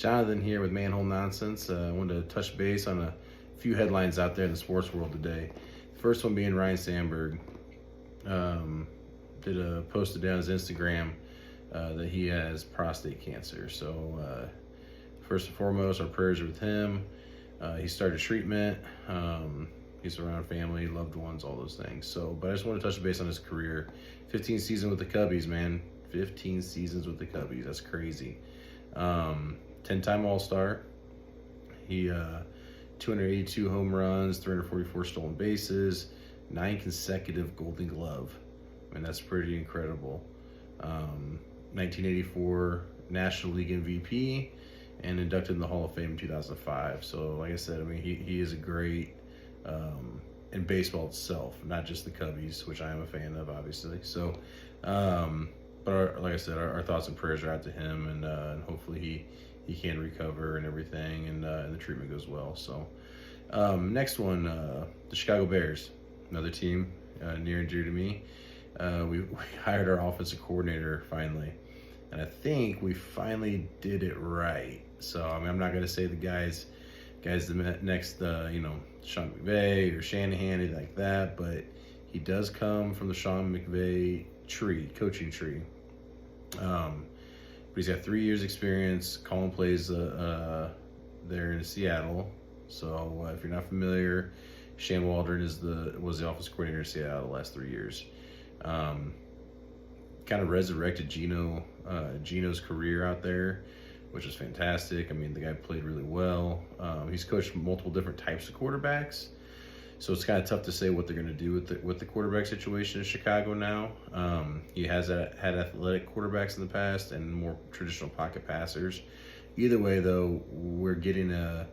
Jonathan here with Manhole Nonsense. I wanted to touch base on a few headlines out there in the sports world today. The first one being Ryne Sandberg did a post today on his Instagram that he has prostate cancer. So first and foremost, our prayers are with him. He started treatment. He's around family, loved ones, all those things. So, but I just want to touch base on his career. 15 seasons with the Cubbies, man. 15 seasons with the Cubbies. That's crazy. 10-time All-Star. He 282 home runs, 344 stolen bases, 9 consecutive Golden Glove. I mean, that's pretty incredible. 1984 National League MVP and inducted in the Hall of Fame in 2005. So, like I said, I mean, he is a great in baseball itself, not just the Cubbies, which I am a fan of, obviously. So, but like I said, our thoughts and prayers are out to him, and hopefully he can recover and everything, and the treatment goes well. So, next one, the Chicago Bears, another team near and dear to me. We hired our offensive coordinator finally, and I think we finally did it right. So, I mean, I'm not going to say the guys the next, Sean McVay or Shanahan, anything like that, but he does come from the Sean McVay coaching tree. But he's got 3 years experience, calling plays there in Seattle. So if you're not familiar, Shane Waldron was the offensive coordinator in Seattle the last 3 years. Kind of resurrected Gino's career out there, which is fantastic. I mean, the guy played really well. He's coached multiple different types of quarterbacks, so it's kind of tough to say what they're going to do with the quarterback situation in Chicago now. He has had athletic quarterbacks in the past and more traditional pocket passers. Either way, though, we're getting a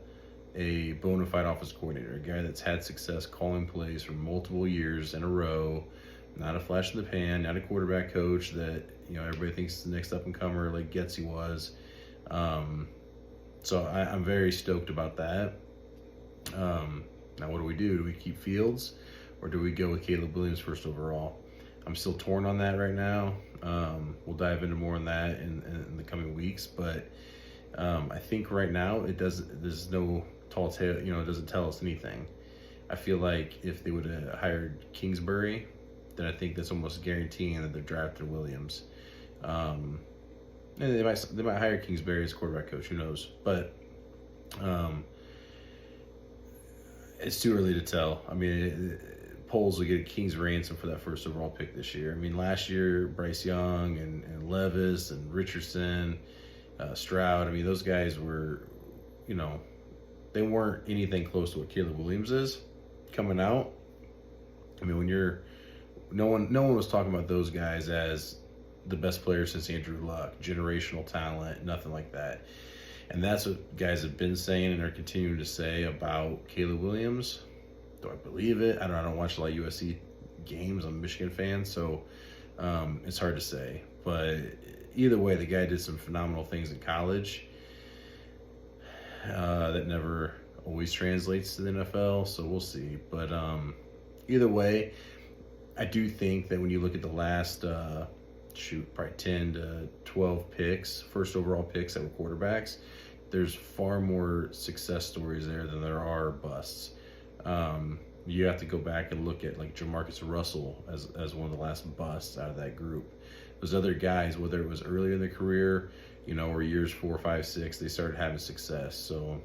bona fide offensive coordinator, a guy that's had success calling plays for multiple years in a row, not a flash in the pan, not a quarterback coach that everybody thinks is the next up and comer like Getsy was. So I'm very stoked about that. Now, what do we do? Do we keep Fields, or do we go with Caleb Williams first overall? I'm still torn on that right now. We'll dive into more on that in the coming weeks, but I think right now there's no tall tale. It doesn't tell us anything. I feel like if they would have hired Kingsbury, then I think that's almost guaranteeing that they're drafting Williams. And they might hire Kingsbury as quarterback coach. Who knows? But it's too early to tell. I mean, polls will get King's ransom for that first overall pick this year. I mean, last year Bryce Young and Levis and Richardson, Stroud. I mean, those guys were, they weren't anything close to what Caleb Williams is coming out. I mean, no one was talking about those guys as the best player since Andrew Luck, generational talent, nothing like that. And that's what guys have been saying and are continuing to say about Caleb Williams. Do I believe it? I don't watch a lot of USC games. I'm a Michigan fan, so it's hard to say. But either way, the guy did some phenomenal things in college that never always translates to the NFL, so we'll see. But either way, I do think that when you look at the last probably 10 to 12 picks, first overall picks that were quarterbacks, there's far more success stories there than there are busts. You have to go back and look at like Jamarcus Russell as one of the last busts out of that group. Those other guys, whether it was earlier in their career, or years 4, 5, 6, they started having success. So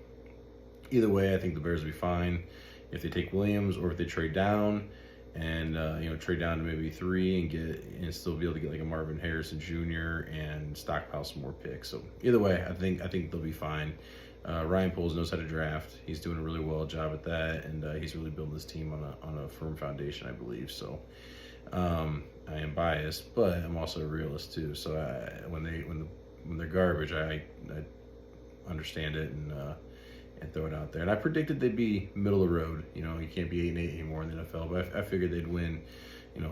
either way, I think the Bears will be fine if they take Williams or if they trade down. And trade down to maybe 3 and still be able to get like a Marvin Harrison Jr. and stockpile some more picks. So either way, I think they'll be fine. Ryan Poles knows how to draft. He's doing a really well job at that, and he's really building this team on a firm foundation, I believe. So I am biased, but I'm also a realist too. So when they're garbage, I understand it and throw it out there. And I predicted they'd be middle of the road. You can't be 8-8 anymore in the NFL, but I figured they'd win,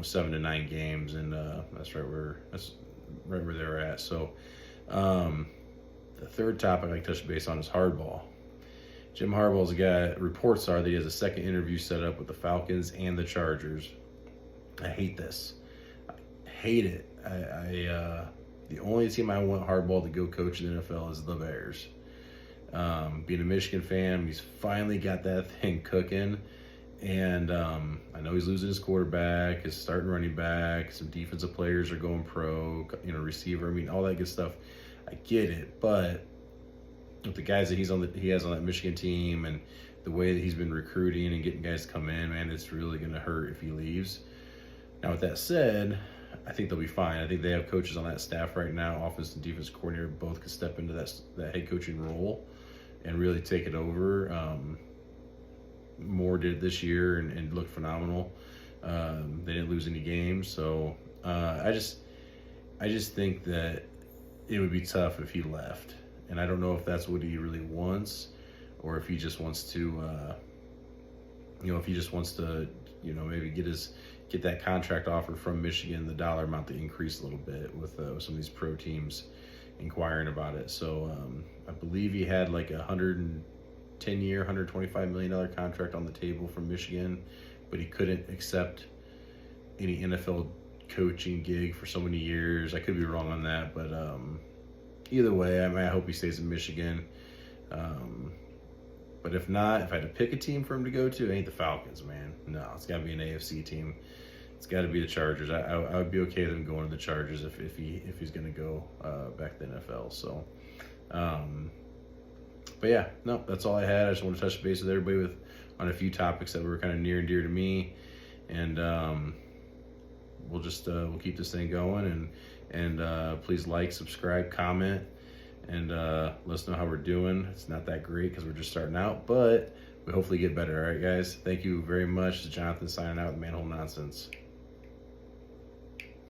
7 to 9 games, and that's right where they were at. So the third topic I touched base on is Harbaugh. Jim Harbaugh's got reports are that he has a second interview set up with the Falcons and the Chargers. I hate this. I hate it. The only team I want Harbaugh to go coach in the NFL is the Bears. Being a Michigan fan, he's finally got that thing cooking. And I know he's losing his quarterback, his starting running back, some defensive players are going pro, receiver. I mean, all that good stuff. I get it, but with the guys that he has on that Michigan team, and the way that he's been recruiting and getting guys to come in, man, it's really going to hurt if he leaves. Now, with that said, I think they'll be fine. I think they have coaches on that staff right now, offense and defense coordinator, both could step into that head coaching role and really take it over. Moore did this year and looked phenomenal. They didn't lose any games, so I just think that it would be tough if he left, and I don't know if that's what he really wants, or if he just wants to, maybe get that contract offer from Michigan, the dollar amount to increase a little bit with some of these pro teams inquiring about it. So I believe he had like a 10-year, $125 million contract on the table from Michigan, but he couldn't accept any NFL coaching gig for so many years. I could be wrong on that, but either way, I hope he stays in Michigan. But if not, if I had to pick a team for him to go to, it ain't the Falcons, man. No, it's got to be an AFC team. It's got to be the Chargers. I would be okay with him going to the Chargers if he's going to go back to the NFL. So, but yeah, no, that's all I had. I just want to touch base with everybody on a few topics that were kind of near and dear to me, and we'll keep this thing going, and please like, subscribe, comment, and let us know how we're doing. It's not that great because we're just starting out, but we hopefully get better. All right, guys, thank you very much. This is Jonathan signing out with Manhole Nonsense.